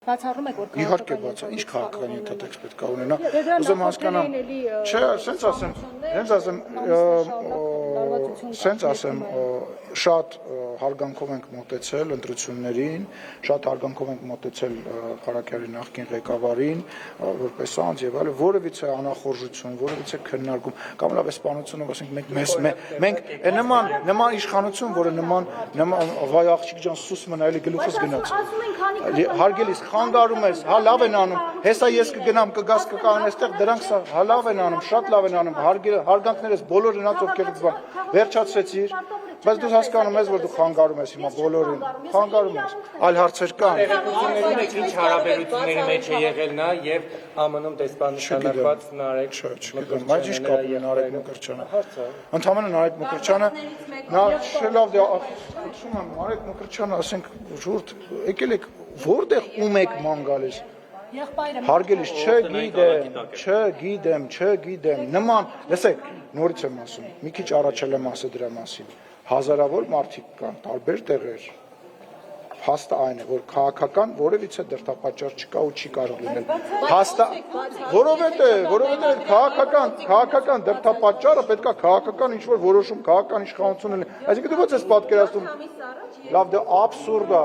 Բացառում եք, որ Իհարկե բաց, ինչ քաղաքական ենթատեքստ պետք է ունենա։ Ուզում հասկանամ, չէ, սենց ասեմ, շատ հարգանքով ենք մոտեցել ընտրություններին, շատ հարգանքով ենք մոտեցել Ղարաքյալի նախկին ղեկավարին, որպես անձ եւ այլն, որևիցե անախորժություն, որևիցե քննարկում, կամ լավ է սպանությունով ասենք մենք նման իշխանություն, որը նման վայ աղջիկ ջան սուս մնա, էլի գլուխս գնաց։ Հարգելիս խանգարում ես, հա լավ են անում, հեսա ես կգնամ կգաս կկան այստեղ, դրանք սա հա լավ են անում, շատ լավ են անում, հարգանքներս բոլոր նրանց ովքեր բան, վերջացրեցիր, բայց դու հասկանում ես, որ դու խանգարում ես հիմա բոլորին, խանգարում ես, այլ հարցեր կան։ Տեղեկությունների մեջ ինչ հարաբերությունների մեջ է եղել նա եւ ԱՄՆ-ում դեսպանությունված Նարեկ Չգիտեմ, բայց ինչ կապ ունի Նարեկ Մկրտչյանը։ Ընդհանրապես Նարեկ Մկրտչյանը, նա շելավ դե ասում եմ Նարեկ Մկրտչյանը, ասենք ժուրդ, եկել եք որտեղ ում եք ման գալիս։ Հարգելիս չգիտեմ, նման, լսեք, նորից եմ ասում, մի քիչ առաջ եմ ասել դրա մասին, հազարավոր մարդիկ կան, տարբեր տեղեր, հաստը այն է, որ քաղաքական որևիցե դրդապատճառ չկա ու չի կարող լինել, որովհետև քաղաքական դրդապատճառը պետք է քաղաքական ինչ-որ որոշում, քաղաքական իշխանություն լինի, այսինքն դու ո՞նց ես պատկերացնում, լավ դե աբսուրդ է,